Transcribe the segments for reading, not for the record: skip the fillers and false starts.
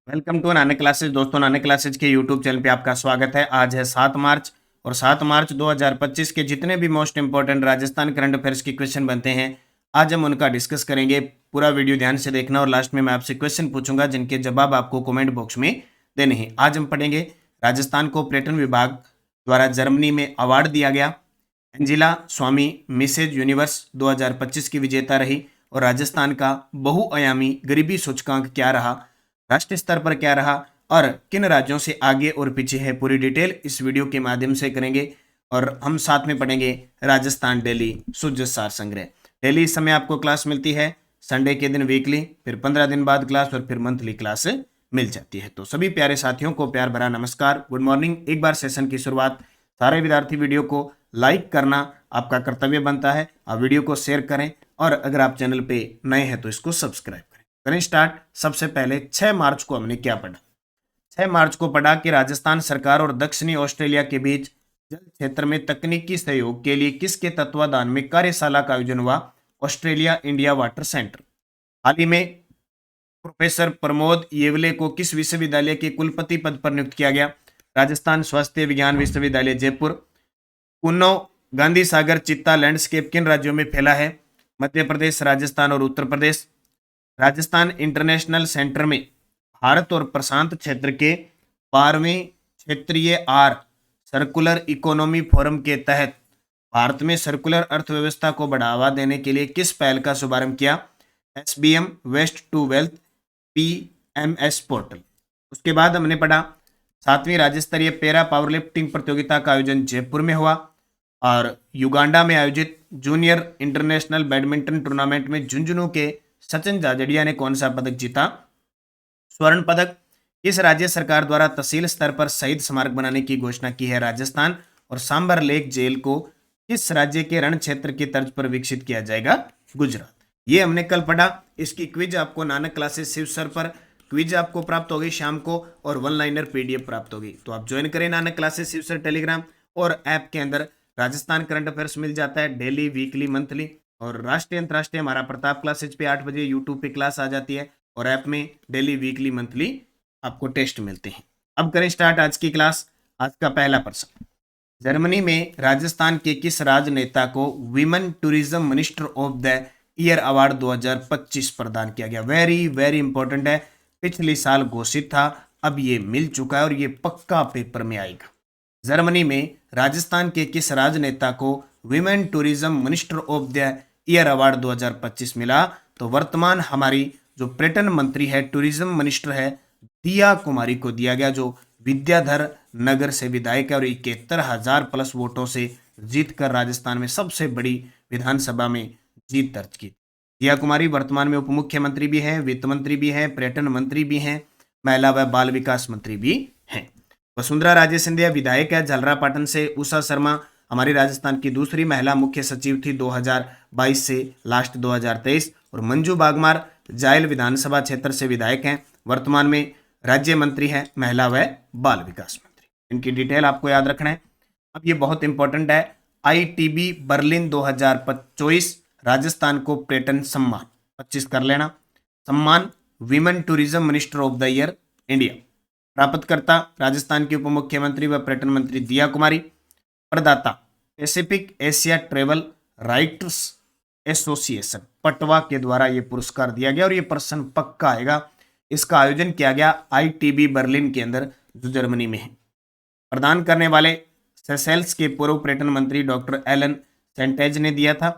Welcome to Nanak classes. दोस्तों, Nanak classes के YouTube channel पे आपका स्वागत है। आज है 7 मार्च और 7 मार्च 2025 के जितने भी most important Rajasthan current affairs के क्वेश्चन बनते हैं, आज हम उनका डिस्कस करेंगे। पूरा वीडियो ध्यान से देखना और लास्ट में मैं आपसे क्वेश्चन पूछूंगा जिनके जवाब आपको कमेंट बॉक्स में देने हैं। आज हम पढ़ेंगे राजस्थान को पर्यटन विभाग द्वारा जर्मनी में अवार्ड दिया गया। एंजिला स्वामी मिसेज यूनिवर्स 2025 की विजेता रही और राजस्थान का बहुआयामी गरीबी सूचकांक क्या रहा, राष्ट्रीय स्तर पर क्या रहा और किन राज्यों से आगे और पीछे है, पूरी डिटेल इस वीडियो के माध्यम से करेंगे। और हम साथ में पढ़ेंगे राजस्थान डेली सूझ सार संग्रह। डेली इस समय आपको क्लास मिलती है, संडे के दिन वीकली, फिर 15 दिन बाद क्लास और फिर मंथली क्लास मिल जाती है। तो सभी प्यारे साथियों को प्यार भरा नमस्कार, गुड मॉर्निंग। एक बार सेशन की शुरुआत, सारे विद्यार्थी वीडियो को लाइक करना आपका कर्तव्य बनता है। आप वीडियो को शेयर करें और अगर आप चैनल पे नए हैं तो इसको सब्सक्राइब करें। करें स्टार्ट। सबसे पहले 6 मार्च को हमने क्या पढ़ा? 6 मार्च को पढ़ा कि राजस्थान सरकार और दक्षिणी ऑस्ट्रेलिया के बीच जल क्षेत्र में तकनीकी सहयोग के लिए किसके तत्वाधान में कार्यशाला का आयोजन हुआ? Australia India water centre. हाल ही में प्रोफेसर प्रमोद येवले को किस विश्वविद्यालय के कुलपति पद पर नियुक्त किया गया? राजस्थान स्वास्थ्य विज्ञान विश्वविद्यालय जयपुर। कुन्नो गांधी सागर चित्ता लैंडस्केप किन राज्यों में फैला है? मध्य प्रदेश, राजस्थान और उत्तर प्रदेश। राजस्थान इंटरनेशनल सेंटर में भारत और प्रशांत क्षेत्र के 12वें क्षेत्रीय सर्कुलर इकोनॉमी फोरम के तहत भारत में सर्कुलर अर्थव्यवस्था को बढ़ावा देने के लिए किस पहल का शुभारंभ किया? SBM waste to wealth PMS portal. उसके बाद हमने पढ़ा 7वीं राज्य स्तरीय पैरा पावर लिफ्टिंग प्रतियोगिता का आयोजन जयपुर में हुआ और युगांडा में आयोजित जूनियर इंटरनेशनल बैडमिंटन टूर्नामेंट में झुंझुनू के सचिन जाजड़िया ने कौन सा पदक जीता? स्वर्ण पदक। इस राज्य सरकार द्वारा तहसील स्तर पर शहीद स्मारक बनाने की घोषणा की है? राजस्थान। और सांबर लेक जेल को किस राज्य के रण क्षेत्र की तर्ज पर विकसित किया जाएगा? गुजरात। ये हमने कल पढ़ा। इसकी क्विज आपको नानक क्लासेस शिव सर पर क्विज आपको प्राप्त होगी शाम को और वन लाइनर PDF प्राप्त होगी। तो आप ज्वाइन करें Nanak classes Shiv sir Telegram और ऐप के अंदर राजस्थान करंट अफेयर्स मिल जाता है डेली, वीकली, मंथली। और राष्ट्रीय अंतरराष्ट्रीय हमारा प्रताप क्लासेज पे 8 बजे यूट्यूब पे क्लास आ जाती है और ऐप में डेली, वीकली, मंथली आपको टेस्ट मिलते हैं। अब करें स्टार्ट आज की क्लास। आज का पहला प्रश्न, जर्मनी में राजस्थान के किस राजनेता को women tourism minister of the year award 2025 प्रदान किया गया? वेरी वेरी इंपॉर्टेंट है, पिछले साल घोषित था, अब ये मिल चुका है और ये पक्का पेपर में आएगा। जर्मनी में राजस्थान के किस राजनेता को women tourism minister of the year award 2025 मिला? तो वर्तमान हमारी जो पर्यटन मंत्री है, टूरिज्म मिनिस्टर है, दिया कुमारी को दिया गया, जो विद्याधर नगर से विधायक है और 71,000 प्लस वोटों से जीतकर राजस्थान में सबसे बड़ी विधानसभा में जीत दर्ज की। दिया कुमारी वर्तमान में उप मुख्यमंत्री भी हैं, वित्त मंत्री भी हैं, पर्यटन मंत्री भी हैं, महिला व बाल विकास मंत्री भी हैं। वसुंधरा राजे सिंधिया विधायक है झालरापाटन से। उषा शर्मा हमारी राजस्थान की दूसरी महिला मुख्य सचिव थी 2022 से लास्ट 2023। और मंजू बागमार जायल विधानसभा क्षेत्र से विधायक हैं, वर्तमान में राज्य मंत्री हैं, महिला व बाल विकास मंत्री। इनकी डिटेल आपको याद रखना है। अब ये बहुत इंपॉर्टेंट है, ITB बर्लिन 2024 राजस्थान को पर्यटन सम्मान 25 कर लेना। सम्मान women tourism minister of the year India. प्राप्तकर्ता राजस्थान के उप मुख्यमंत्री व पर्यटन मंत्री दिया कुमारी। प्रदाता Pacific Asia travel writers association Patwa के द्वारा ये पुरस्कार दिया गया और ये प्रश्न पक्का आएगा। इसका आयोजन किया गया ITB बर्लिन के अंदर जो जर्मनी में है। प्रदान करने वाले सेशेल्स के पूर्व पर्यटन मंत्री डॉक्टर एलन सेंटेज ने दिया था।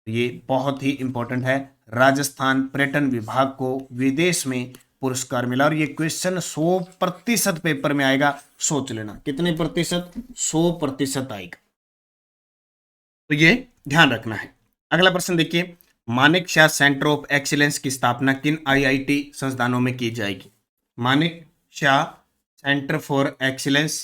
ये बहुत ही इंपॉर्टेंट है, राजस्थान पर्यटन विभाग को विदेश में पुरस्कार मिला और ये क्वेश्चन 100% पेपर में आएगा। सोच लेना कितने प्रतिशत? 100% आएगा, तो ये ध्यान रखना है। अगला प्रश्न देखिए, Manek Shaw centre of excellence की स्थापना किन IIT संस्थानों में की जाएगी? Manek Shaw centre for excellence,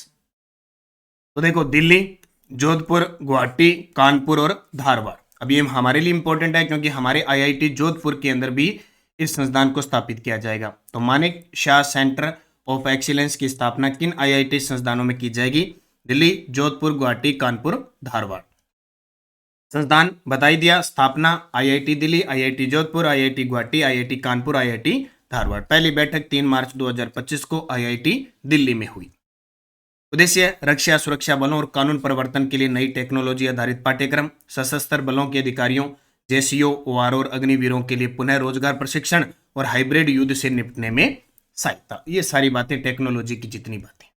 तो देखो दिल्ली, जोधपुर, गुवाहाटी, कानपुर और धारवाड़। अब ये हमारे लिए इंपॉर्टेंट है क्योंकि हमारे IIT जोधपुर के अंदर भी इस संस्थान को स्थापित किया जाएगा। तो Manek Shaw centre of excellence की स्थापना किन IIT संस्थानों में की जाएगी? दिल्ली, जोधपुर, गुवाहाटी, कानपुर, धारवाड़। संस्थान बता ही दिया, स्थापना IIT Delhi, IIT Jodhpur, IIT Guwahati, IIT Kanpur, IIT Dharwad. पहली बैठक 3 मार्च 2025 को आईआईटी दिल्ली में हुई। उद्देश्य रक्षा सुरक्षा बलों और कानून प्रवर्तन के लिए नई टेक्नोलॉजी आधारित पाठ्यक्रम, सशस्त्र बलों के अधिकारियों, जेसीओ, ओआर और अग्निवीरों के लिए पुनः रोजगार प्रशिक्षण और हाइब्रिड युद्ध से निपटने में सहायता। ये सारी बातें टेक्नोलॉजी की जितनी बातें।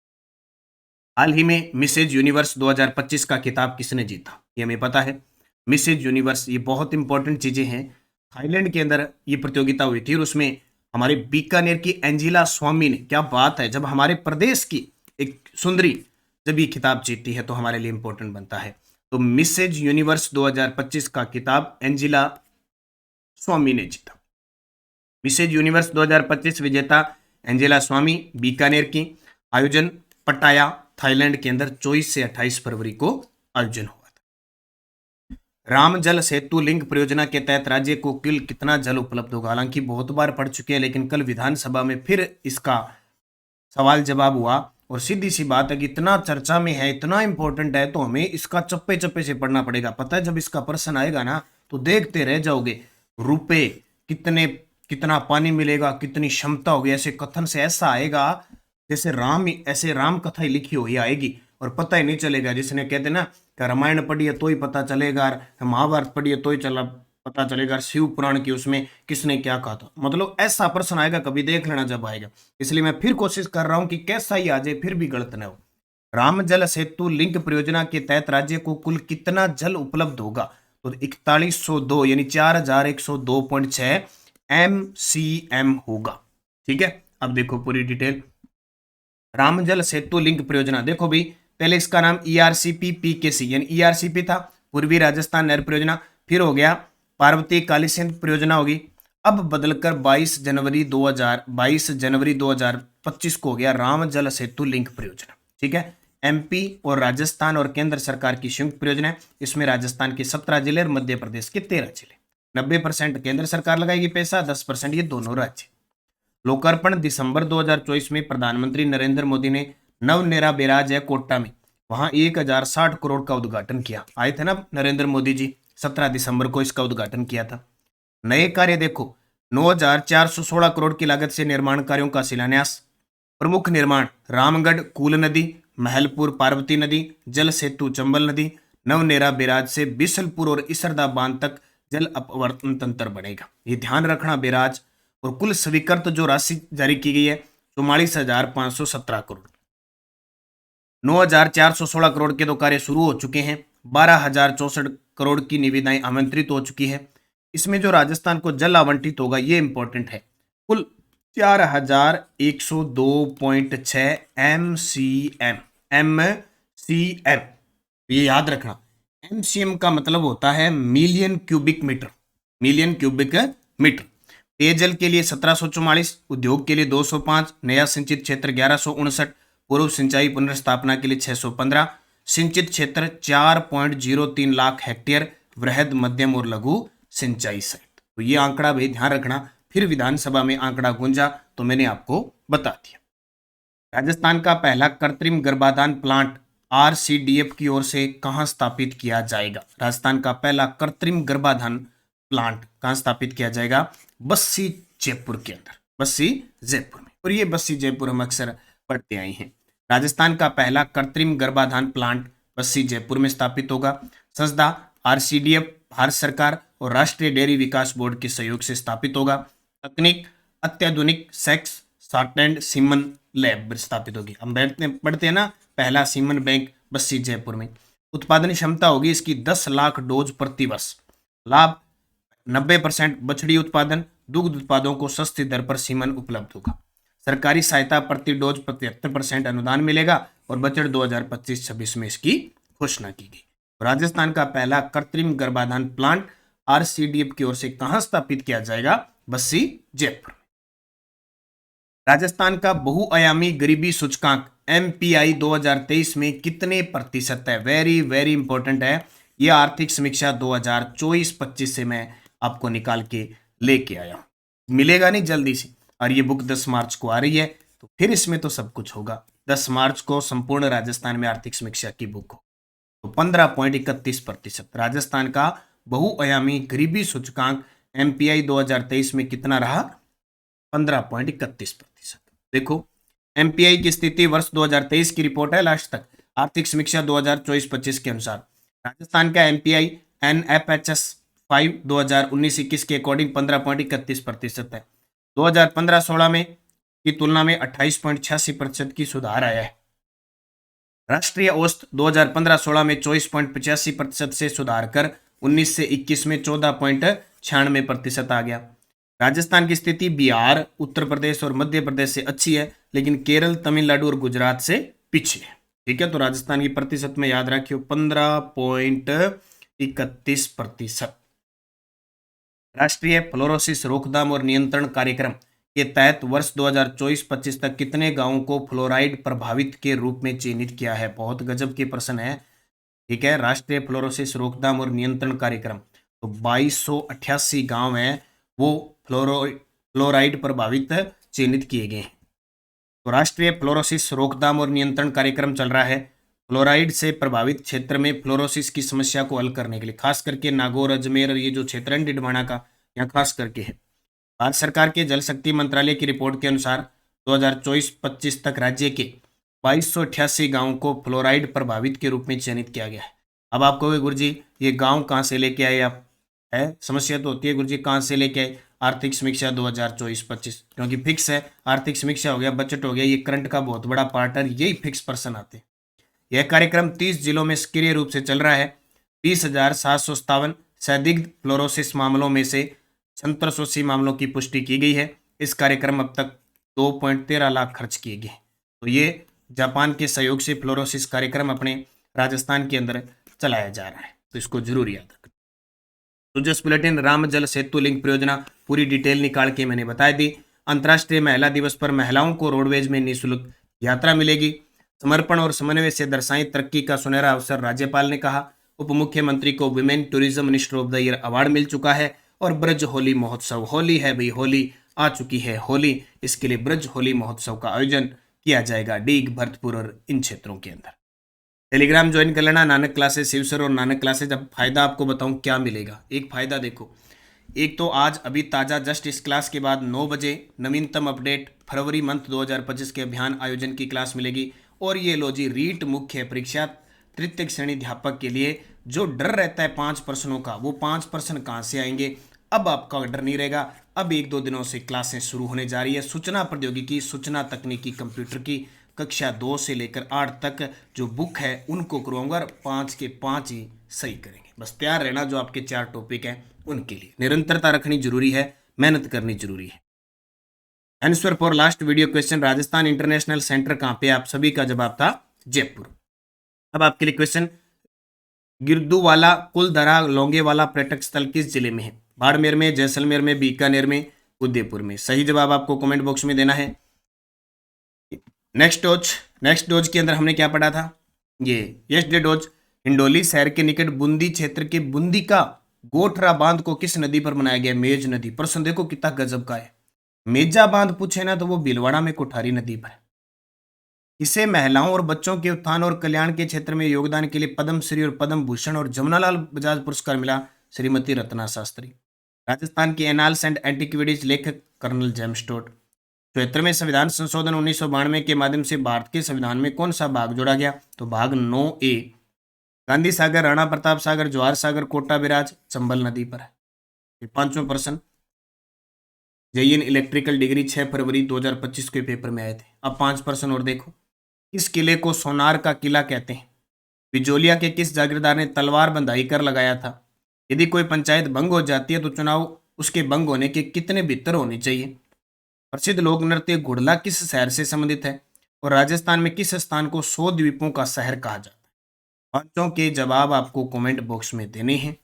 हाल ही में मिसेज यूनिवर्स 2025 का खिताब किसने जीता, ये हमें पता है। मिसेज यूनिवर्स ये बहुत इंपॉर्टेंट चीजें हैं। थाईलैंड के अंदर ये प्रतियोगिता हुई थी और उसमें हमारे बीकानेर की एंजिला स्वामी ने, क्या बात है, जब हमारे प्रदेश की एक सुंदरी जब ये खिताब जीतती है तो हमारे लिए इंपॉर्टेंट बनता है। तो मिसेज यूनिवर्स 2025 का खिताब एंजिला स्वामी ने जीता। मिसेज यूनिवर्स 2025 विजेता एंजेला स्वामी बीकानेर की। आयोजन पटाया थाईलैंड के अंदर 24 से 28 फरवरी को आयोजन हुआ था। राम जल सेतु लिंक परियोजना के तहत राज्य को कुल कितना जल उपलब्ध होगा, हालांकि बहुत बार पढ़ चुके हैं, लेकिन कल विधानसभा में फिर इसका सवाल जवाब हुआ और सीधी सी बात है कि इतना चर्चा में है, इतना इंपॉर्टेंट है, तो हमें इसका चप्पे चप्पे से पढ़ना पड़ेगा। पता है जब इसका प्रश्न आएगा ना तो देखते रह जाओगे। रुपए कितने, कितना पानी मिलेगा, कितनी क्षमता होगी, ऐसे कथन से ऐसा आएगा जैसे ऐसे राम कथा ही लिखी हुई आएगी और पता ही नहीं चलेगा। जिसने कहते ना कि रामायण पढ़िए तो ही पता चलेगा, महाभारत पढ़िए तो ही पता चलेगा, शिव पुराण की उसमें किसने क्या कहा था, मतलब ऐसा प्रश्न आएगा, कभी देख लेना जब आएगा। इसलिए मैं फिर कोशिश कर रहा हूं कि कैसा ही आ जाए फिर भी गलत न हो। राम जल सेतु लिंक परियोजना के तहत राज्य को कुल कितना जल उपलब्ध होगा, तो 4102 यानी 4102.6 MCM होगा। ठीक है, अब देखो पूरी डिटेल। राम जल सेतु लिंक परियोजना, देखो भाई पहले इसका नाम ERCP PKC यानी ERCP था, पूर्वी राजस्थान नहर परियोजना, फिर हो गया पार्वती काली सिंध परियोजना होगी, अब बदलकर 22 जनवरी 2025 को हो गया राम जल सेतु लिंक परियोजना। ठीक है, MP और राजस्थान और केंद्र सरकार की संयुक्त परियोजना है। इसमें राजस्थान के 17 जिले और मध्य प्रदेश के 13 जिले, 90% केंद्र सरकार लगाएगी पैसा, 10% ये दोनों राज्य। लोकार्पण दिसंबर 2024 में प्रधानमंत्री नरेंद्र मोदी ने नवनेरा बैराज है कोटा में, वहां 1060 करोड़ का उद्घाटन किया। आए थे ना नरेंद्र मोदी जी, 17 दिसंबर को इसका उद्घाटन किया था। नए कार्य देखो, 9416 करोड़ की लागत से निर्माण कार्यों का शिलान्यास। प्रमुख निर्माण रामगढ़ कूल नदी, महलपुर पार्वती नदी, जल सेतु चंबल नदी, नवनेरा बैराज से बिसलपुर और इसरदा बांध तक जल अपवर्तन तंत्र बनेगा। ये ध्यान रखना बैराज। और कुल स्वीकृत जो राशि जारी की गई है 44,517 करोड़। 9,416 करोड़ के तो कार्य शुरू हो चुके हैं, 12,064 करोड़ की निविदाएं आमंत्रित हो चुकी है। इसमें जो राजस्थान को जल आवंटित होगा ये इंपॉर्टेंट है, कुल 4,102.6 MCM। ये याद रखना, MCM का मतलब होता है मिलियन क्यूबिक मीटर। पेयजल के लिए 1744, उद्योग के लिए 205, नया सिंचित क्षेत्र 1159, पूर्व सिंचाई पुनर्स्थापना के लिए 615, सिंचित क्षेत्र 4.03 लाख हेक्टेयर, वृहद मध्यम और लघु सिंचाई सहित। तो ये आंकड़ा भी ध्यान रखना, फिर विधानसभा में आंकड़ा गूंजा तो मैंने आपको बता दिया। राजस्थान का पहला कृत्रिम गर्भाधान प्लांट RCDF की ओर से कहां स्थापित किया जाएगा? राजस्थान का पहला कृत्रिम गर्भाधान प्लांट कहां स्थापित किया जाएगा? बस्सी जयपुर के अंदर, बस्सी जयपुर में। और ये बस्सी जयपुर हम अक्सर पढ़ते आए हैं। राजस्थान का पहला कृत्रिम गर्भाधान प्लांट बस्सी जयपुर में स्थापित होगा। संस्था RCDF भारत सरकार और राष्ट्रीय डेयरी विकास बोर्ड के सहयोग से स्थापित होगा। तकनीक अत्याधुनिक सेक्स शॉर्टहैंड सीमन लैब स्थापित होगी। हम पढ़ते हैं ना, पहला सीमन बैंक बस्सी जयपुर में। उत्पादन क्षमता होगी इसकी 10 लाख डोज प्रति वर्ष। लाभ 90% बछड़ी उत्पादन, दुग्ध उत्पादों को सस्ती दर पर सीमन उपलब्ध होगा। सरकारी सहायता प्रति डोज 75% अनुदान मिलेगा और बजट 2025-26 में इसकी घोषणा की गई। राजस्थान का पहला कृत्रिम गर्भाधान प्लांट RCDF की ओर से कहां स्थापित किया जाएगा? बस्सी जयपुर। राजस्थान का बहुआयामी गरीबी सूचकांक MPI 2023 में कितने प्रतिशत है? वेरी वेरी इंपॉर्टेंट है। यह आर्थिक समीक्षा 2024-25 से मैं आपको निकाल के लेके आया हूं, मिलेगा नहीं जल्दी से। और ये बुक 10 मार्च को आ रही है, तो फिर इसमें तो सब कुछ होगा। 10 मार्च को संपूर्ण राजस्थान में आर्थिक समीक्षा की बुक हो, तो 15.31%। राजस्थान का बहुआयामी गरीबी सूचकांक MPI 2023 में कितना रहा? 15.31%। देखो एमपीआई की स्थिति वर्ष 2023 की रिपोर्ट है लास्ट तक, आर्थिक समीक्षा 2024-25 के अनुसार राजस्थान का एमपीआई एनएफएचएस 5 2019-21 के अकॉर्डिंग 15.31% है। 2015-16 में की तुलना में 28.86% की सुधार आया है। राष्ट्रीय औसत 2015-16 में 24.85% से सुधार कर 19 से 21 में 14.96% आ गया। राजस्थान की स्थिति बिहार, उत्तर प्रदेश और मध्य प्रदेश से अच्छी है, लेकिन केरल, तमिलनाडु और गुजरात से पीछे है। ठीक है, तो राजस्थान की प्रतिशत में याद रखियो 15.31%। राष्ट्रीय फ्लोरोसिस रोकथाम और नियंत्रण कार्यक्रम के तहत वर्ष 2024-25 तक कितने गांवों को फ्लोराइड प्रभावित के रूप में चिन्हित किया है? बहुत गजब के प्रश्न है। ठीक है, राष्ट्रीय फ्लोरोसिस रोकथाम और नियंत्रण कार्यक्रम, तो 2288 गांव हैं वो फ्लोराइड प्रभावित चिन्हित किए गए हैं। तो राष्ट्रीय फ्लोरोसिस रोकथाम और नियंत्रण कार्यक्रम चल रहा है फ्लोराइड से प्रभावित क्षेत्र में फ्लोरोसिस की समस्या को हल करने के लिए, खास करके नागौर, अजमेर और ये जो क्षेत्र है डिडवाना का, यहाँ खास करके है। भारत सरकार के जल शक्ति मंत्रालय की रिपोर्ट के अनुसार 2024-25 तक राज्य के 2288 गांवों को फ्लोराइड प्रभावित के रूप में चयनित किया गया है। अब आप कहोगे गुरुजी ये गांव कहाँ से लेके आए आप? है समस्या तो होती है गुरुजी, कहाँ से लेके आए? आर्थिक समीक्षा 2024-25, क्योंकि फिक्स है, आर्थिक समीक्षा हो गया, बजट हो गया, ये करंट का बहुत बड़ा पार्ट है, यही फिक्स पर्सन आते हैं। यह कार्यक्रम 30 जिलों में सक्रिय रूप से चल रहा है। 20,757 संदिग्ध फ्लोरोसिस मामलों में से 780 मामलों की पुष्टि की गई है। इस कार्यक्रम अब तक 2.13 लाख खर्च किए गए। तो ये जापान के सहयोग से फ्लोरोसिस कार्यक्रम अपने राजस्थान के अंदर चलाया जा रहा है, तो इसको जरूर याद रखना। तो जस बुलेटिन राम जल सेतु लिंक परियोजना पूरी डिटेल निकाल के मैंने बता दी। अंतर्राष्ट्रीय महिला दिवस पर महिलाओं को रोडवेज में निःशुल्क यात्रा मिलेगी। समर्पण और समन्वय से दर्शाई तरक्की का सुनहरा अवसर, राज्यपाल ने कहा। उप मुख्यमंत्री को women tourism minister of the year award मिल चुका है। और ब्रज होली महोत्सव, होली है भाई, होली आ चुकी है होली, इसके लिए ब्रज होली महोत्सव का आयोजन किया जाएगा डीग, भरतपुर और इन क्षेत्रों के अंदर। टेलीग्राम ज्वाइन कर लेना, नानक क्लासेस शिवसर और नानक क्लासेस। अब फायदा आपको बताऊं क्या मिलेगा। एक फायदा देखो, एक तो आज अभी ताज़ा जस्ट इस क्लास के बाद 9 बजे नवीनतम अपडेट फरवरी मंथ 2025 के अभियान आयोजन की क्लास मिलेगी। और ये लो जी, रीट मुख्य परीक्षा तृतीय श्रेणी अध्यापक के लिए जो डर रहता है 5 प्रश्नों का, वो 5 प्रश्न कहाँ से आएंगे, अब आपका डर नहीं रहेगा। अब 1-2 दिनों से क्लासें शुरू होने जा रही है। सूचना प्रौद्योगिकी, सूचना तकनीकी, कंप्यूटर की कक्षा 2 से लेकर 8 तक जो बुक है उनको करवाऊंगा, 5 के 5 ही सही करेंगे। बस तैयार रहना, जो आपके 4 टॉपिक हैं उनके लिए निरंतरता रखनी जरूरी है, मेहनत करनी जरूरी है। Answer for last video question, Rajasthan international centre कहाँ पे? आप सभी का जवाब था जयपुर। अब आपके लिए क्वेश्चन, गिरदूवाला, कुलधरा, लोंगेवाला पर्यटक स्थल किस जिले में है? बाड़मेर में, जैसलमेर में, बीकानेर में, उदयपुर में। सही जवाब आपको कमेंट बॉक्स में देना है। नेक्स्ट डोज के अंदर हमने क्या पढ़ा था? ये यस्टरडे डोज, हिंडोली शहर के निकट बूंदी क्षेत्र के बूंदी का गोठरा बांध को किस नदी पर बनाया गया? मेज नदी। प्रश्न देखो कितना गजब का है। मेजा बांध पूछे ना तो वो भीलवाड़ा में कोठारी नदी पर है। इसे महिलाओं और बच्चों के उत्थान और कल्याण के क्षेत्र में योगदान के लिए पद्म श्री और पद्म भूषण और जमुनालाल बजाज पुरस्कार मिला श्रीमती रत्ना शास्त्री। राजस्थान के एनाल्स एंड एंटीक्विटीज लेखक कर्नल जेम्स टोड। 74वें संविधान संशोधन 1992 के माध्यम से भारत के संविधान में कौन सा भाग जोड़ा गया? तो भाग 9A। गांधी सागर, राणा प्रताप सागर, जवाहर सागर, कोटा बिराज चंबल नदी पर है। 5वां प्रश्न, जेईएन इलेक्ट्रिकल डिग्री 6 फरवरी 2025 के पेपर में आए थे। अब 5 प्रश्न और देखो, किस किले को सोनार का किला कहते हैं? बिजोलिया के किस जागीरदार ने तलवार बंधाई कर लगाया था? यदि कोई पंचायत भंग हो जाती है तो चुनाव उसके भंग होने के कितने भीतर होने चाहिए? प्रसिद्ध लोक नृत्य घुड़ला किस शहर से संबंधित है? और राजस्थान में किस स्थान को 100 द्वीपों का शहर कहा जाता है? 5 के जवाब आपको कमेंट बॉक्स में देने हैं।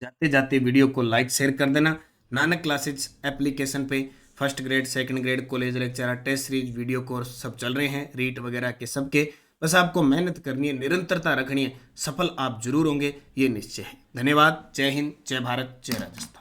जाते जाते वीडियो को लाइक शेयर कर देना। नानक क्लासेज एप्लीकेशन पे first grade, second grade, college lecture, test series, video course सब चल रहे हैं, रीट वगैरह के सबके। बस आपको मेहनत करनी है, निरंतरता रखनी है, सफल आप जरूर होंगे, ये निश्चय है। धन्यवाद। जय हिंद, जय भारत, जय राजस्थान।